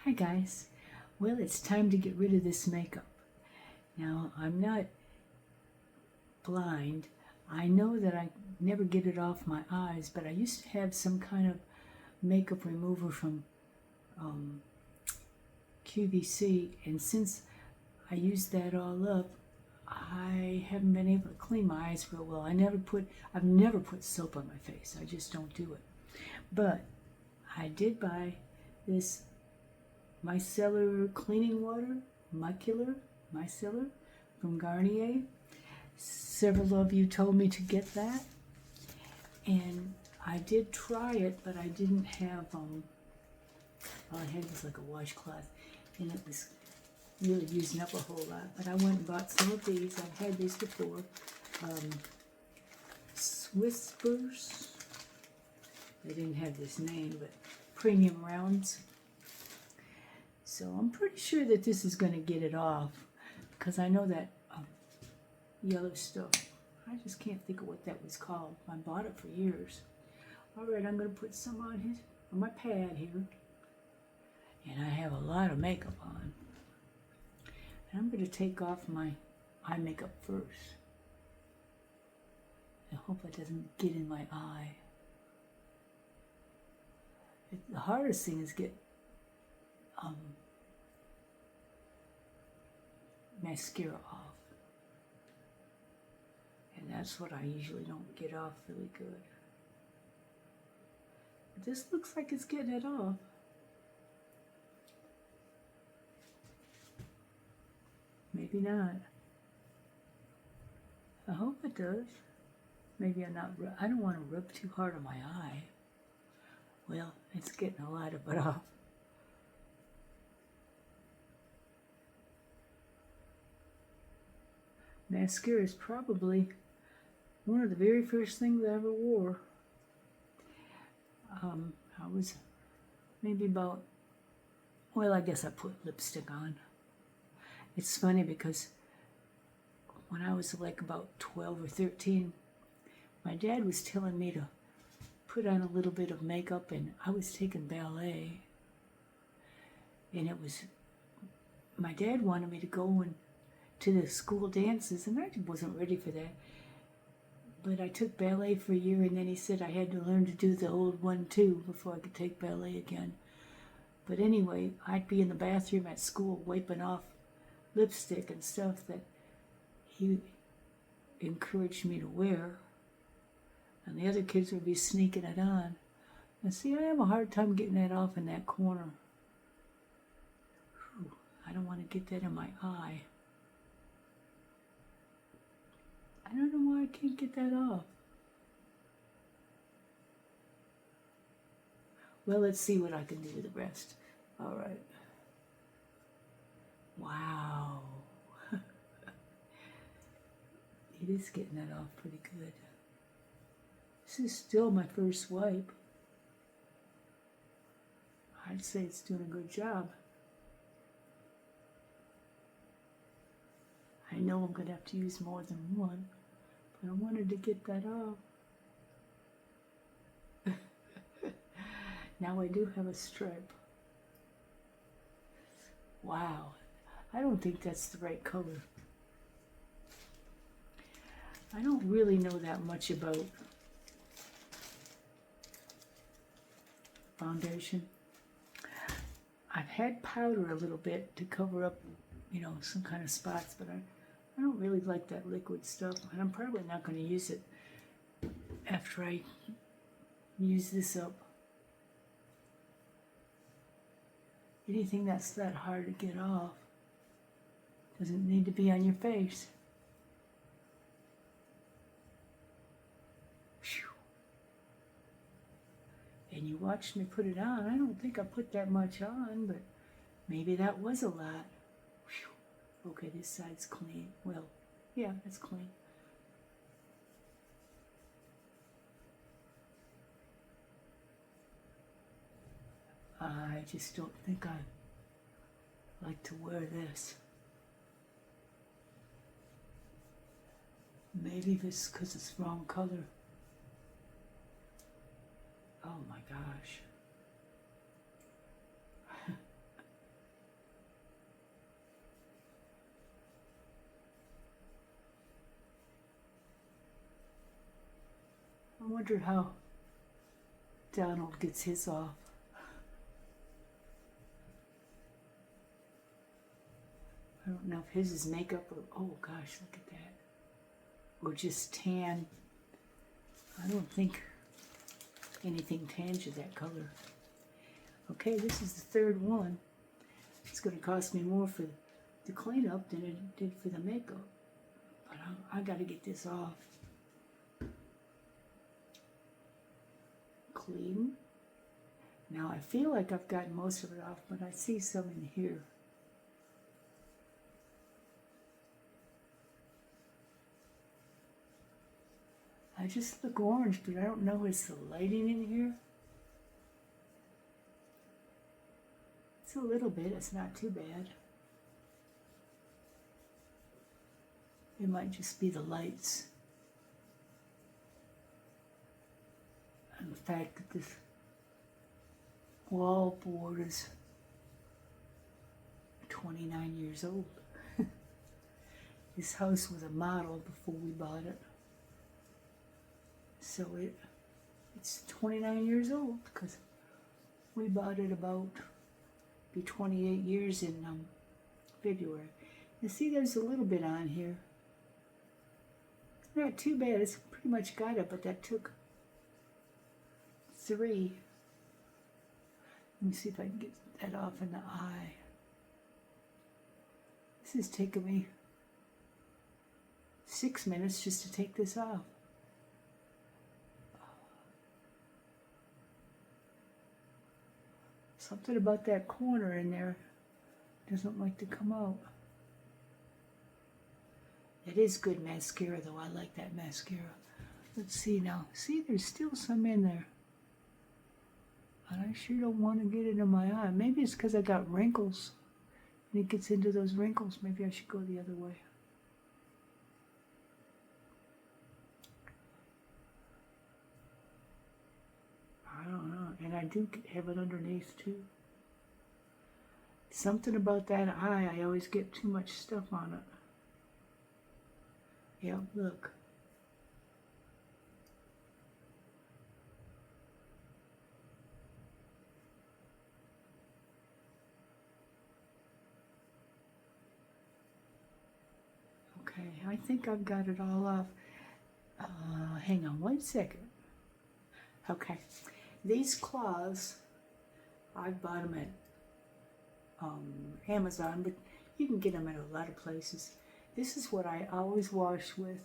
Hi guys. Well, it's time to get rid of this makeup. Now, I'm not blind. I know that I never get it off my eyes, but I used to have some kind of makeup remover from QVC, and since I used that all up, I haven't been able to clean my eyes real well. I've never put soap on my face. I just don't do it. But I did buy this micellar cleaning water, micellar from Garnier. Several of you told me to get that, and I did try it, but I didn't have all I had was like a washcloth, and it was really using up a whole lot. But I went and bought some of these. I've had these before. Whispers. They didn't have this name, but premium rounds. So I'm pretty sure that this is going to get it off, because I know that yellow stuff. I just can't think of what that was called. I bought it for years. All right, I'm going to put some on my pad here. And I have a lot of makeup on. And I'm going to take off my eye makeup first. I hope it doesn't get in my eye. The hardest thing is get mascara off. And that's what I usually don't get off really good. But this looks like it's getting it off. Maybe not. I hope it does. Maybe I don't want to rub too hard on my eye. Well, it's getting a lot of it off. Mascara is probably one of the very first things I ever wore. I was maybe I guess I put lipstick on. It's funny because when I was like about 12 or 13, my dad was telling me to put on a little bit of makeup, and I was taking ballet. And my dad wanted me to go to the school dances, and I wasn't ready for that. But I took ballet for a year, and then he said I had to learn to do the old 1-2 before I could take ballet again. But anyway, I'd be in the bathroom at school wiping off lipstick and stuff that he encouraged me to wear, and the other kids would be sneaking it on. And see, I have a hard time getting that off in that corner. Whew, I don't want to get that in my eye. I don't know why I can't get that off. Well, let's see what I can do with the rest. All right. Wow. It is getting that off pretty good. This is still my first wipe. I'd say it's doing a good job. I know I'm going to have to use more than one, but I wanted to get that off. Now I do have a stripe. Wow, I don't think that's the right color. I don't really know that much about foundation. I've had powder a little bit to cover up, some kind of spots, but I don't really like that liquid stuff, and I'm probably not going to use it after I use this up. Anything that's that hard to get off doesn't need to be on your face. Whew. And you watched me put it on. I don't think I put that much on, but maybe that was a lot. Whew. Okay, this side's clean. Well, yeah, it's clean. I just don't think I like to wear this. Maybe this because it's wrong color. Oh my gosh. wonder how Donald gets his off. I don't know if his is makeup or, oh gosh, look at that. Or just tan. I don't think anything tans you that color. Okay, this is the third one. It's going to cost me more for the cleanup than it did for the makeup. But I got to get this off. Clean. Now I feel like I've gotten most of it off, but I see some in here. I just look orange, but I don't know, is the lighting in here? It's a little bit, it's not too bad. It might just be the lights. And the fact that this wall board is 29 years old. This house was a model before we bought it. So it's 29 years old because we bought it about be 28 years in February. You see there's a little bit on here. Not too bad, it's pretty much got it, but that took 3. Let me see if I can get that off in the eye. This is taking me 6 minutes just to take this off. Something about that corner in there doesn't like to come out. It is good mascara though. I like that mascara. Let's see now. See, there's still some in there. And I sure don't want to get it in my eye. Maybe it's because I got wrinkles. And it gets into those wrinkles. Maybe I should go the other way. I don't know. And I do have it underneath too. Something about that eye, I always get too much stuff on it. Yep, look. Okay, I think I've got it all off. Hang on 1 second. Okay, these claws, I bought them at Amazon, but you can get them at a lot of places. This is what I always wash with.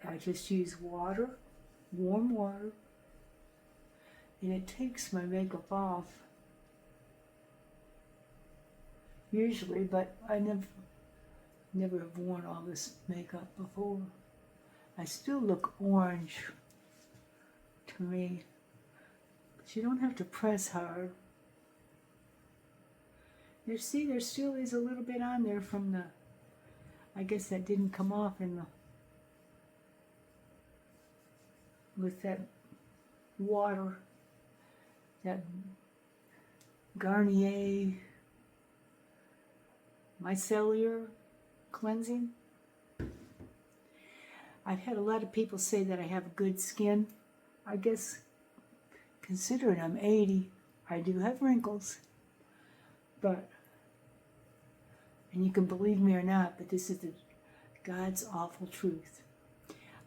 I just use water, warm water, and it takes my makeup off. Usually, but I never have worn all this makeup before. I still look orange to me, but you don't have to press hard. You see, there still is a little bit on there from the, I guess that didn't come off in the, with that water, that Garnier Micellar cleansing. I've had a lot of people say that I have good skin. I guess, considering I'm 80, I do have wrinkles. But, and you can believe me or not, but this is the God's awful truth.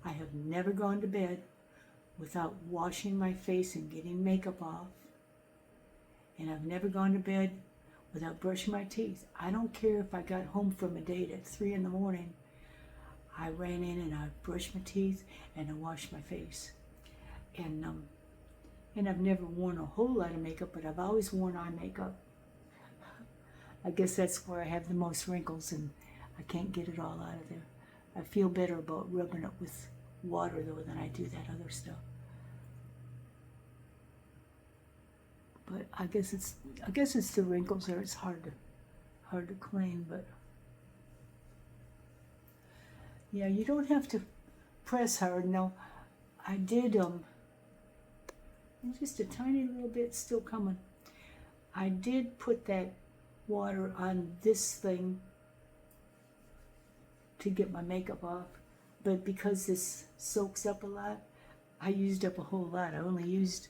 I have never gone to bed without washing my face and getting makeup off. And I've never gone to bed without brushing my teeth. I don't care if I got home from a date at 3 in the morning. I ran in and I brushed my teeth and I washed my face. And I've never worn a whole lot of makeup, but I've always worn eye makeup. I guess that's where I have the most wrinkles and I can't get it all out of there. I feel better about rubbing it with water though than I do that other stuff. But I guess it's the wrinkles there. It's hard to clean, but yeah, you don't have to press hard. Now, I did just a tiny little bit still coming. I did put that water on this thing to get my makeup off, but because this soaks up a lot, I used up a whole lot. I only used,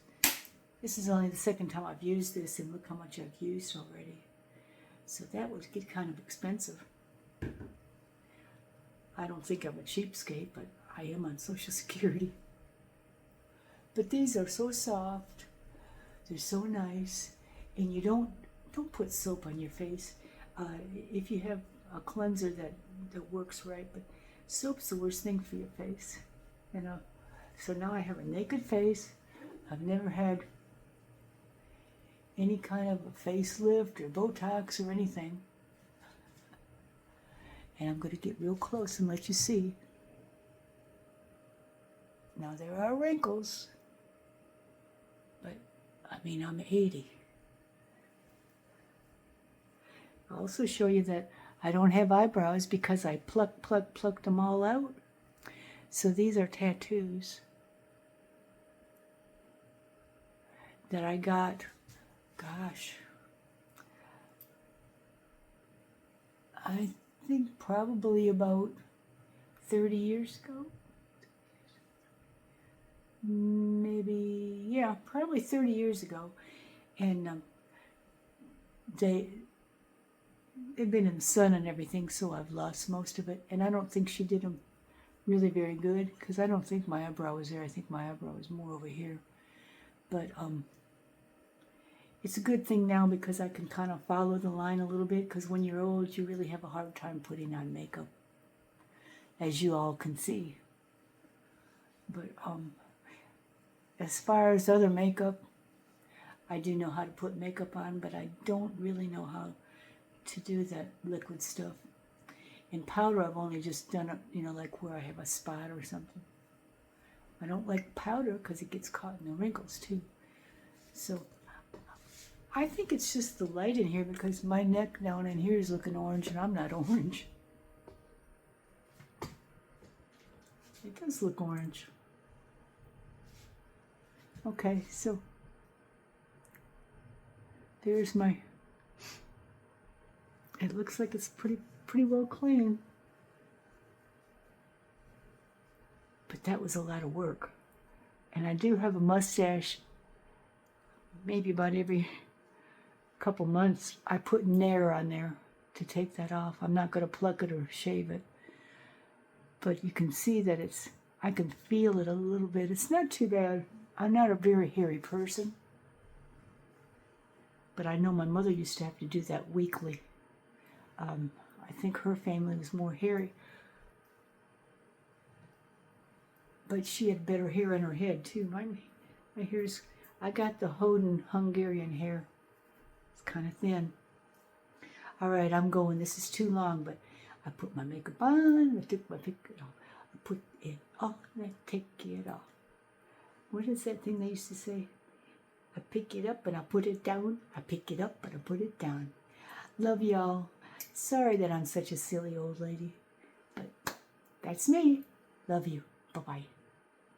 this is only the second time I've used this, and look how much I've used already. So that would get kind of expensive. I don't think I'm a cheapskate, but I am on Social Security. But these are so soft. They're so nice. And you don't put soap on your face. If you have a cleanser that works right, but soap's the worst thing for your face. You know. So now I have a naked face. I've never had any kind of a facelift or Botox or anything. And I'm going to get real close and let you see. Now there are wrinkles, but I mean, I'm 80. I'll also show you that I don't have eyebrows because I plucked them all out. So these are tattoos that I got, gosh, I think probably about 30 years ago. Maybe, yeah, probably 30 years ago. And they've been in the sun and everything, so I've lost most of it. And I don't think she did them really very good, because I don't think my eyebrow was there. I think my eyebrow is more over here. But it's a good thing now because I can kind of follow the line a little bit, because when you're old, you really have a hard time putting on makeup, as you all can see. But as far as other makeup, I do know how to put makeup on, but I don't really know how to do that liquid stuff. In powder, I've only just done it, you know, like where I have a spot or something. I don't like powder because it gets caught in the wrinkles too. So I think it's just the light in here, because my neck down in here is looking orange and I'm not orange. It does look orange. Okay, so there's my, it looks like it's pretty well clean. But that was a lot of work. And I do have a mustache. Maybe about every couple months I put Nair on there to take that off. I'm not going to pluck it or shave it. But you can see that it's, I can feel it a little bit. It's not too bad. I'm not a very hairy person. But I know my mother used to have to do that weekly. I think her family was more hairy. But she had better hair in her head too. My hair's, I got the Hoden Hungarian hair. It's kind of thin. All right, I'm going. This is too long, but I put my makeup on. I took my makeup off. I put it on. I take it off. What is that thing they used to say? I pick it up and I put it down. I pick it up and I put it down. Love y'all. Sorry that I'm such a silly old lady, but that's me. Love you. Bye-bye.